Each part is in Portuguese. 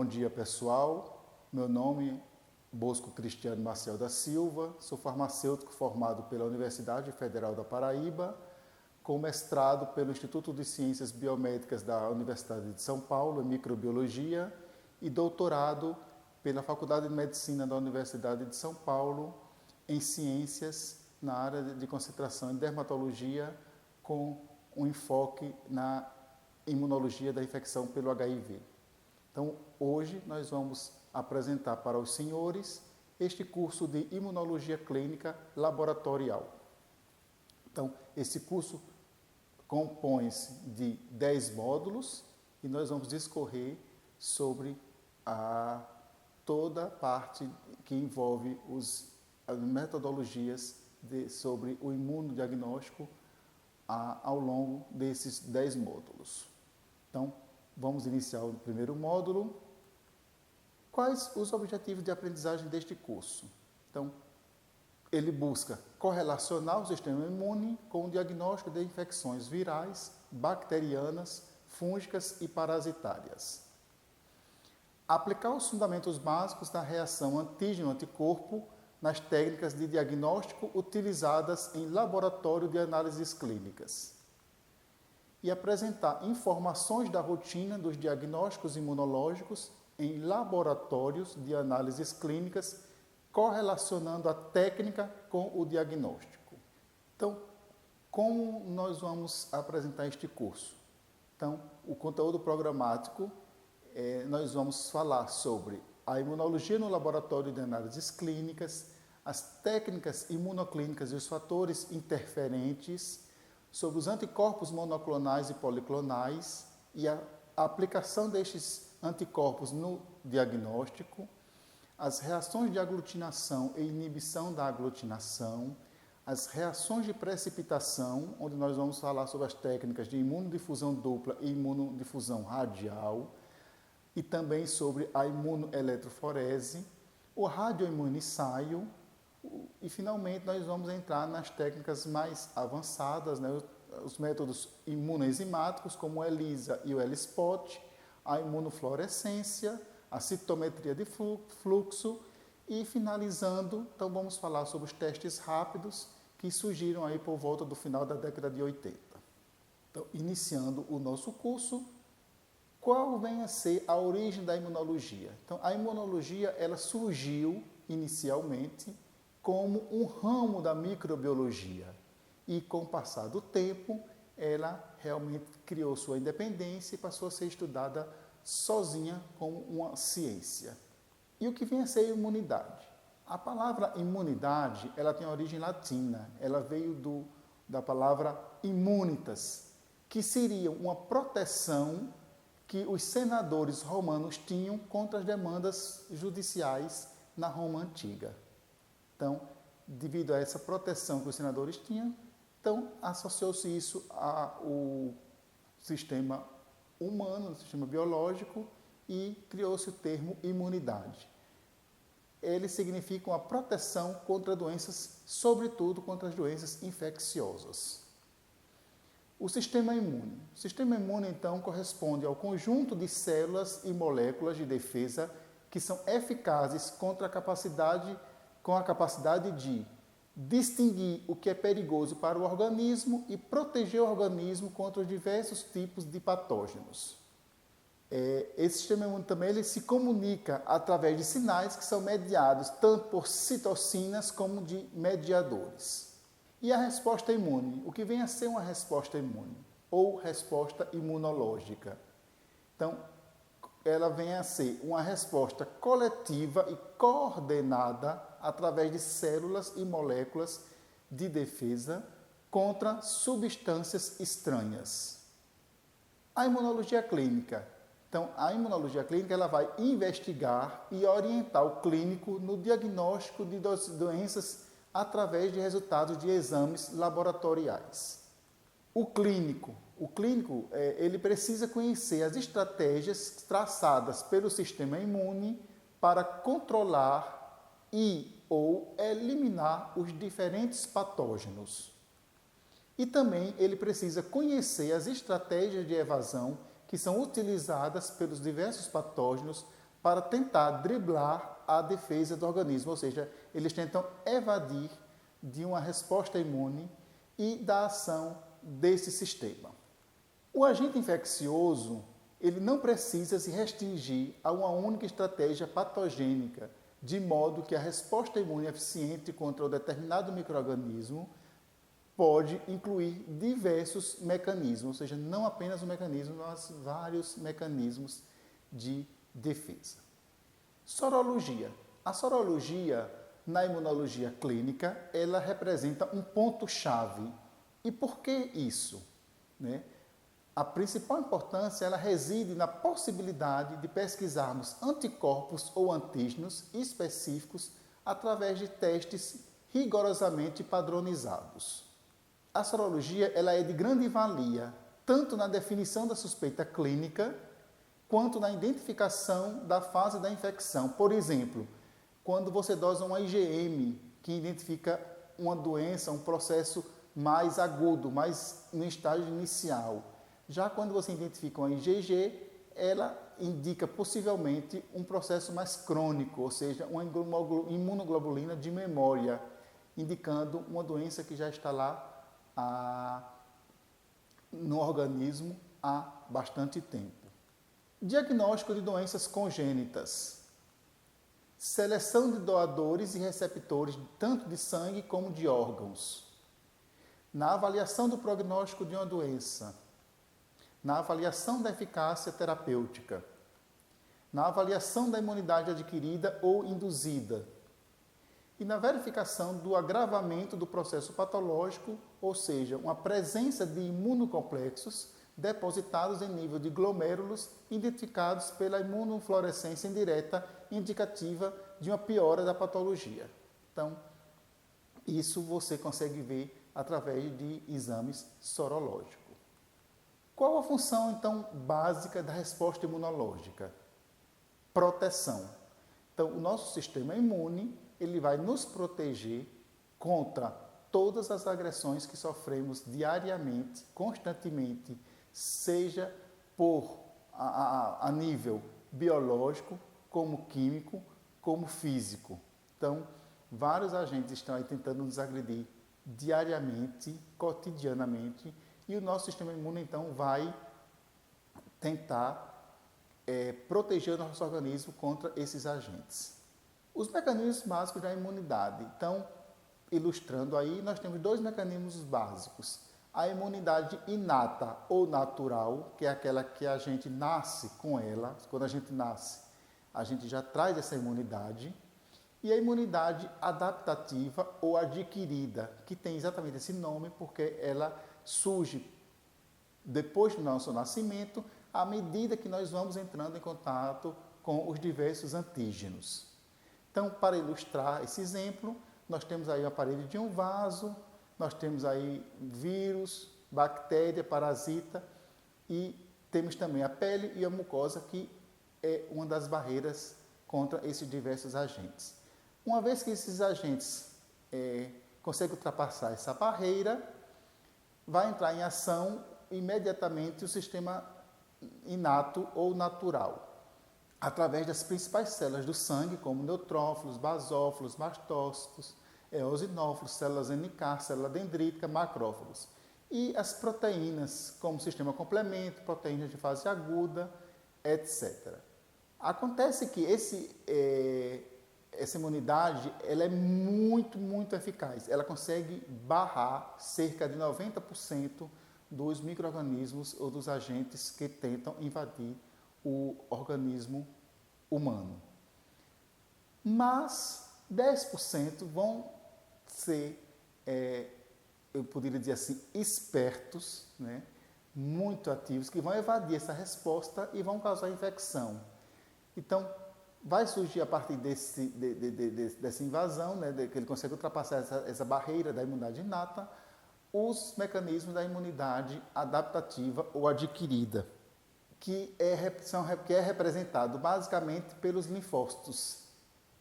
Bom dia, pessoal. Meu nome é Bosco Cristiano Maciel da Silva, sou farmacêutico formado pela Universidade Federal da Paraíba, com mestrado pelo Instituto de Ciências Biomédicas da Universidade de São Paulo em microbiologia e doutorado pela Faculdade de Medicina da Universidade de São Paulo em ciências na área de concentração em dermatologia, com um enfoque na imunologia da infecção pelo HIV. Então, hoje nós vamos apresentar para os senhores este curso de Imunologia Clínica Laboratorial. Então, esse curso compõe-se de 10 módulos e nós vamos discorrer sobre toda a parte que envolve as metodologias sobre o imunodiagnóstico ao longo desses 10 módulos. Então, vamos iniciar o primeiro módulo. Quais os objetivos de aprendizagem deste curso? Então, ele busca correlacionar o sistema imune com o diagnóstico de infecções virais, bacterianas, fúngicas e parasitárias. Aplicar os fundamentos básicos da reação antígeno-anticorpo nas técnicas de diagnóstico utilizadas em laboratório de análises clínicas. E apresentar informações da rotina dos diagnósticos imunológicos em laboratórios de análises clínicas, correlacionando a técnica com o diagnóstico. Então, como nós vamos apresentar este curso? Então, o conteúdo programático, nós vamos falar sobre a imunologia no laboratório de análises clínicas, as técnicas imunoclínicas e os fatores interferentes, sobre os anticorpos monoclonais e policlonais e a aplicação destes anticorpos no diagnóstico, as reações de aglutinação e inibição da aglutinação, as reações de precipitação, onde nós vamos falar sobre as técnicas de imunodifusão dupla e imunodifusão radial, e também sobre a imunoeletroforese, o radioimunissaio, e finalmente nós vamos entrar nas técnicas mais avançadas, né, os métodos imunoenzimáticos, como o ELISA e o ELISpot, a imunofluorescência, a citometria de fluxo e finalizando, então vamos falar sobre os testes rápidos que surgiram aí por volta do final da década de 80. Então, iniciando o nosso curso, qual vem a ser a origem da imunologia? Então, a imunologia ela surgiu inicialmente como um ramo da microbiologia e com o passar do tempo ela realmente criou sua independência e passou a ser estudada sozinha como uma ciência. E o que vem a ser imunidade? A palavra imunidade ela tem origem latina, ela veio da palavra immunitas, que seria uma proteção que os senadores romanos tinham contra as demandas judiciais na Roma antiga. Então, devido a essa proteção que os senadores tinham, então associou-se isso ao sistema humano, ao sistema biológico, e criou-se o termo imunidade. Ele significa uma proteção contra doenças, sobretudo contra as doenças infecciosas. O sistema imune. O sistema imune, então, corresponde ao conjunto de células e moléculas de defesa que são eficazes com a capacidade de distinguir o que é perigoso para o organismo e proteger o organismo contra os diversos tipos de patógenos. Esse sistema imune também ele se comunica através de sinais que são mediados tanto por citocinas como de mediadores. E a resposta imune? O que vem a ser uma resposta imune? Ou resposta imunológica? Então, ela vem a ser uma resposta coletiva e coordenada através de células e moléculas de defesa contra substâncias estranhas. A imunologia clínica. Então, a imunologia clínica ela vai investigar e orientar o clínico no diagnóstico de doenças através de resultados de exames laboratoriais. O clínico ele precisa conhecer as estratégias traçadas pelo sistema imune para controlar ou eliminar os diferentes patógenos. E também ele precisa conhecer as estratégias de evasão que são utilizadas pelos diversos patógenos para tentar driblar a defesa do organismo, ou seja, eles tentam evadir de uma resposta imune e da ação desse sistema. O agente infeccioso, ele não precisa se restringir a uma única estratégia patogênica, de modo que a resposta imune eficiente contra o determinado micro-organismo pode incluir diversos mecanismos, ou seja, não apenas um mecanismo, mas vários mecanismos de defesa. Sorologia. A sorologia, na imunologia clínica, ela representa um ponto-chave. E por que isso? A principal importância ela reside na possibilidade de pesquisarmos anticorpos ou antígenos específicos através de testes rigorosamente padronizados. A sorologia ela é de grande valia, tanto na definição da suspeita clínica, quanto na identificação da fase da infecção. Por exemplo, quando você dosa um IgM, que identifica uma doença, um processo mais agudo, mais no estágio inicial. Já quando você identifica uma IgG, ela indica possivelmente um processo mais crônico, ou seja, uma imunoglobulina de memória, indicando uma doença que já está lá no organismo há bastante tempo. Diagnóstico de doenças congênitas. Seleção de doadores e receptores, tanto de sangue como de órgãos. Na avaliação do prognóstico de uma doença. Na avaliação da eficácia terapêutica. Na avaliação da imunidade adquirida ou induzida. E na verificação do agravamento do processo patológico, ou seja, uma presença de imunocomplexos depositados em nível de glomérulos identificados pela imunofluorescência indireta indicativa de uma piora da patologia. Então, isso você consegue ver através de exames sorológicos. Qual a função, então, básica da resposta imunológica? Proteção. Então, o nosso sistema imune, ele vai nos proteger contra todas as agressões que sofremos diariamente, constantemente, seja a nível biológico, como químico, como físico. Então, vários agentes estão aí tentando nos agredir diariamente, cotidianamente, e o nosso sistema imune, então, vai tentar proteger o nosso organismo contra esses agentes. Os mecanismos básicos da imunidade. Então, ilustrando aí, nós temos dois mecanismos básicos. A imunidade inata ou natural, que é aquela que a gente nasce com ela. Quando a gente nasce, a gente já traz essa imunidade. E a imunidade adaptativa ou adquirida, que tem exatamente esse nome porque ela surge depois do nosso nascimento, à medida que nós vamos entrando em contato com os diversos antígenos. Então, para ilustrar esse exemplo, nós temos aí a parede de um vaso, nós temos aí vírus, bactéria, parasita e temos também a pele e a mucosa, que é uma das barreiras contra esses diversos agentes. Uma vez que esses agentes conseguem ultrapassar essa barreira, vai entrar em ação imediatamente o sistema inato ou natural, através das principais células do sangue, como neutrófilos, basófilos, mastócitos, eosinófilos, células NK, célula dendrítica, macrófagos. E as proteínas, como sistema complemento, proteínas de fase aguda, etc. Acontece que essa imunidade ela é muito, muito eficaz. Ela consegue barrar cerca de 90% dos micro-organismos ou dos agentes que tentam invadir o organismo humano. Mas 10% vão ser, eu poderia dizer assim, espertos, né? Muito ativos, que vão evadir essa resposta e vão causar infecção. Então, vai surgir a partir dessa invasão, né, que ele consegue ultrapassar essa barreira da imunidade inata, os mecanismos da imunidade adaptativa ou adquirida, que é representado basicamente pelos linfócitos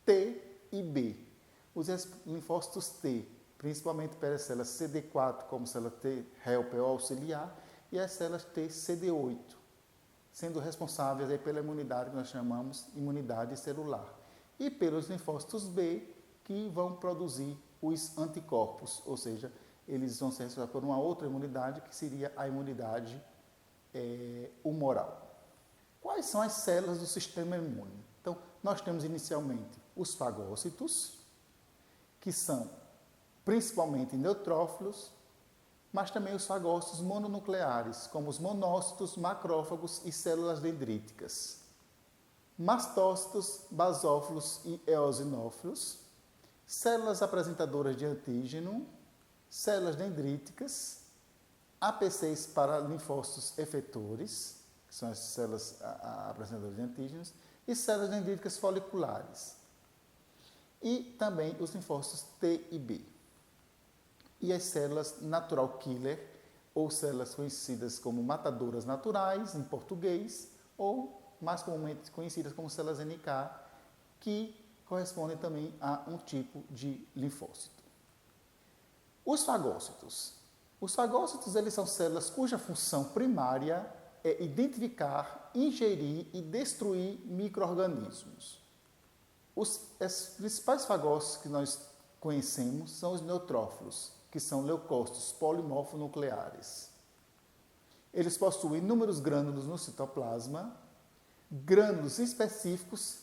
T e B. Os linfócitos T, principalmente pelas células CD4, como célula T helper ou auxiliar, e as células T CD8. sendo responsáveis aí pela imunidade que nós chamamos imunidade celular. E pelos linfócitos B, que vão produzir os anticorpos, ou seja, eles vão ser responsáveis por uma outra imunidade, que seria a imunidade humoral. Quais são as células do sistema imune? Então, nós temos inicialmente os fagócitos, que são principalmente neutrófilos, mas também os fagócitos mononucleares, como os monócitos, macrófagos e células dendríticas. Mastócitos, basófilos e eosinófilos, células apresentadoras de antígeno, células dendríticas, APCs para linfócitos efetores, que são as células apresentadoras de antígenos, e células dendríticas foliculares. E também os linfócitos T e B. E as células natural killer, ou células conhecidas como matadoras naturais, em português, ou mais comumente conhecidas como células NK, que correspondem também a um tipo de linfócito. Os fagócitos. Os fagócitos, eles são células cuja função primária é identificar, ingerir e destruir micro-organismos. Os principais fagócitos que nós conhecemos são os neutrófilos, que são leucócitos polimorfonucleares. Eles possuem inúmeros grânulos no citoplasma, grânulos específicos,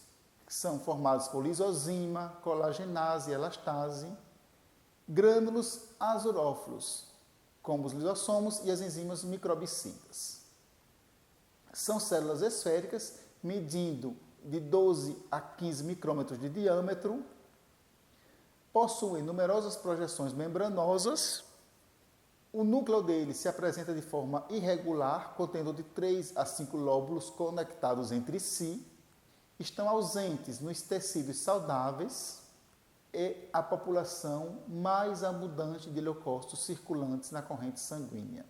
que são formados por lisozima, colagenase e elastase, grânulos azurófilos, como os lisossomos e as enzimas microbicidas. São células esféricas, medindo de 12 a 15 micrômetros de diâmetro, possuem numerosas projeções membranosas. O núcleo deles se apresenta de forma irregular, contendo de 3 a 5 lóbulos conectados entre si. Estão ausentes nos tecidos saudáveis e a população mais abundante de leucócitos circulantes na corrente sanguínea.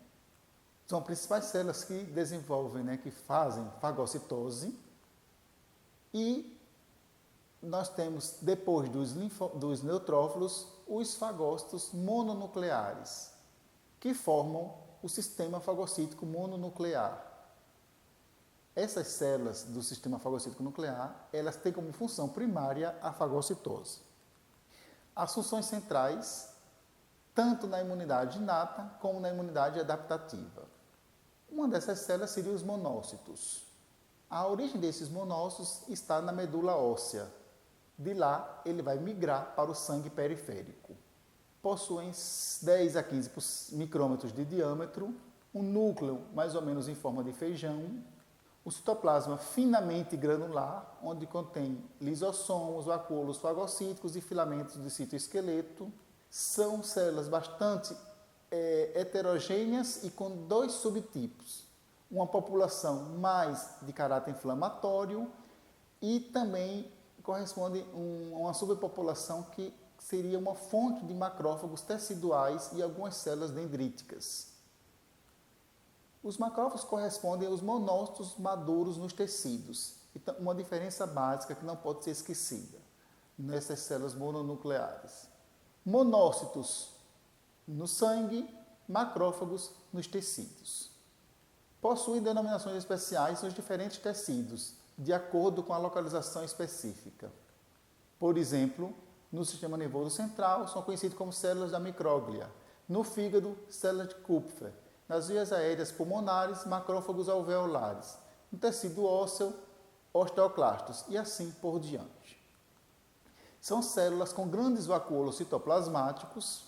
São principais células que desenvolvem, que fazem fagocitose. E nós temos, depois dos neutrófilos, os fagócitos mononucleares, que formam o sistema fagocítico mononuclear. Essas células do sistema fagocítico nuclear, elas têm como função primária a fagocitose. As funções centrais, tanto na imunidade inata como na imunidade adaptativa. Uma dessas células seria os monócitos. A origem desses monócitos está na medula óssea. De lá, ele vai migrar para o sangue periférico. Possuem 10 a 15 micrômetros de diâmetro, um núcleo mais ou menos em forma de feijão, o citoplasma finamente granular, onde contém lisossomos, vacuolos fagocíticos e filamentos de citoesqueleto. São células bastante heterogêneas e com 2 subtipos. Uma população mais de caráter inflamatório e também corresponde a uma subpopulação que seria uma fonte de macrófagos teciduais e algumas células dendríticas. Os macrófagos correspondem aos monócitos maduros nos tecidos. Então, uma diferença básica que não pode ser esquecida nessas células mononucleares. Monócitos no sangue, macrófagos nos tecidos. Possuem denominações especiais nos diferentes tecidos, de acordo com a localização específica. Por exemplo, no sistema nervoso central, são conhecidos como células da micróglia. No fígado, células de Kupffer. Nas vias aéreas pulmonares, macrófagos alveolares. No tecido ósseo, osteoclastos e assim por diante. São células com grandes vacuolos citoplasmáticos,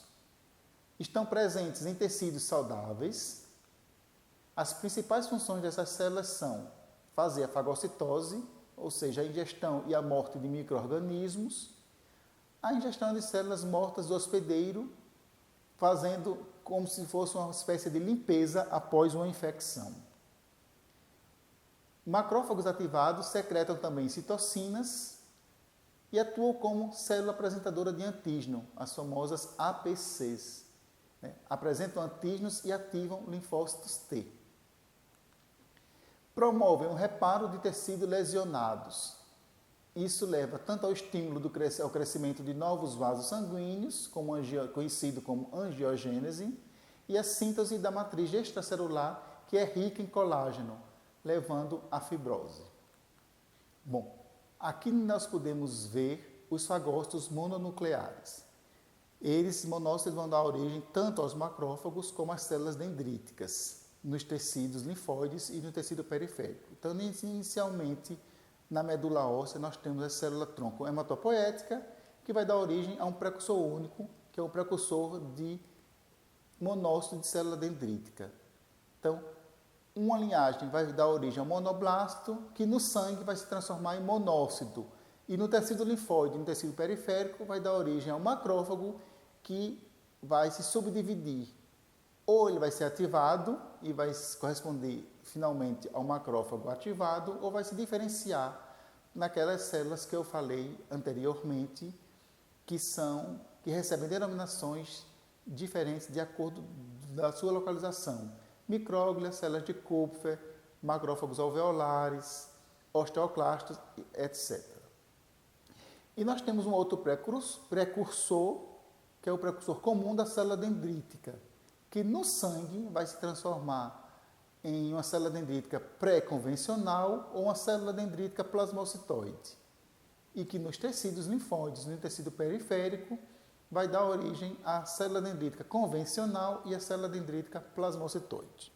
estão presentes em tecidos saudáveis. As principais funções dessas células são fazer a fagocitose, ou seja, a ingestão e a morte de micro-organismos, a ingestão de células mortas do hospedeiro, fazendo como se fosse uma espécie de limpeza após uma infecção. Macrófagos ativados secretam também citocinas e atuam como célula apresentadora de antígeno, as famosas APCs. Apresentam antígenos e ativam linfócitos T. Promovem o reparo de tecidos lesionados. Isso leva tanto ao estímulo ao crescimento de novos vasos sanguíneos, conhecido como angiogênese, e a síntese da matriz extracelular, que é rica em colágeno, levando à fibrose. Bom, aqui nós podemos ver os fagócitos mononucleares. Esses monócitos vão dar origem tanto aos macrófagos como às células dendríticas, nos tecidos linfóides e no tecido periférico. Então, inicialmente, na medula óssea, nós temos a célula tronco hematopoética, que vai dar origem a um precursor único, que é o precursor de monócito de célula dendrítica. Então, uma linhagem vai dar origem ao monoblasto, que no sangue vai se transformar em monócito. E no tecido linfóide, no tecido periférico, vai dar origem ao macrófago, que vai se subdividir. Ou ele vai ser ativado e vai corresponder finalmente ao macrófago ativado, ou vai se diferenciar naquelas células que eu falei anteriormente, que recebem denominações diferentes de acordo da sua localização. Micróglias, células de Kupfer, macrófagos alveolares, osteoclastos, etc. E nós temos um outro precursor, que é o precursor comum da célula dendrítica, que no sangue vai se transformar em uma célula dendrítica pré-convencional ou uma célula dendrítica plasmocitoide, e que nos tecidos linfóides, no tecido periférico, vai dar origem à célula dendrítica convencional e à célula dendrítica plasmocitoide.